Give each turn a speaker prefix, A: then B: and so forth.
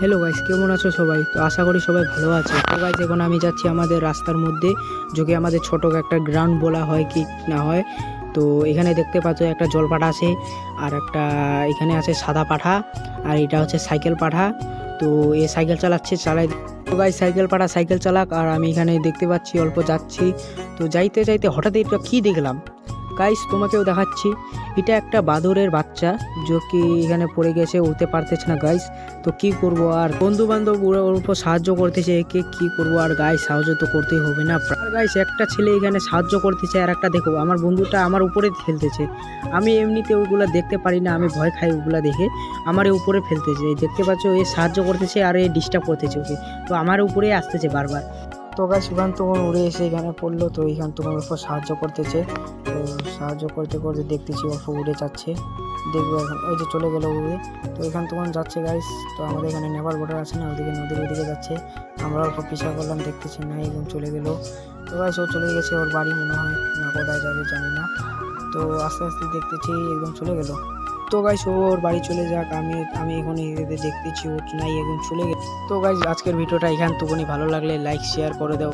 A: Hello guys, কেমন আছো সবাই? তো আশা করি সবাই ভালো আছে। তো গাইস, এখন আমি যাচ্ছি আমাদের রাস্তার মধ্যে, যোগে আমাদের ছোট একটা গ্রাউন্ড বলা হয় কি না হয়। তো এখানে দেখতে পাচ্ছ একটা জল পাঠা আছে, আর একটা এখানে আছে সাদা পাঠা, আর এটা হচ্ছে সাইকেল পাঠা। তো এ সাইকেল চালাই। তো গাইস, সাইকেল পাঠা সাইকেল চালাক, আর আমি এখানে দেখতে পাচ্ছি অল্প যাচ্ছি। তো যাইতে যাইতে হঠাৎ এটা কী দেখলাম গাইস, তোমাকেও দেখাচ্ছি। এটা একটা বাদরের বাচ্চা, যে কি এখানে পড়ে গেছে, উঠতে পারতেছে না গাইস। তো কি করব, আর বন্ধু বান্ধব ওর উপর সাহায্য করতেছে, একে কি করব, আর গাইস সাহায্য তো করতেই হবে না। আর গাইস, একটা ছেলে এখানে সাহায্য করতেছে, আর একটা দেখো আমার বন্ধুটা আমার উপরে ফেলতেছে। আমি এমনিতে ওইগুলা দেখতে পারি না, আমি ভয় খাই ওগুলা দেখে। আমার উপরে ফেলতেছে, দেখতে পাচ্ছ, এ সাহায্য করতেছে আর এ ডিস্টার্ব করতেছে ওকে। তো আমার উপরে আসতেছে বারবার। তো গাইস, ইভান তখন উড়ে এসে এখানে পড়লো, তো এখান তখন অল্প সাহায্য করতেছে। তো সাহায্য করতে করতে দেখতেছি অল্প উড়ে যাচ্ছে, দেখবো এখন ওই যে চলে গেল উড়ে। তো এখান তখন যাচ্ছে গাইস। তো আমাদের এখানে নেপাল বর্ডার আছে না, ওইদিকে নদীর ওইদিকে যাচ্ছে। আমরা অল্প পিছায় করলাম, দেখতেছি না, একদম চলে গেল। তো গাইস, ও চলে গেছে ওর বাড়ি মনে হয়, না কোথায় যাবে জানি না। তো আস্তে আস্তে দেখতেছি একদম চলে গেল। তো গাইস, ওর বাড়ি চলে যাক, আমি এখন এদের দেখতেছি ও নাই, একদম চলে গেল। তো গাইস, আজকের ভিডিওটা এখান তখনই ভালো লাগলে লাইক শেয়ার করে দাও।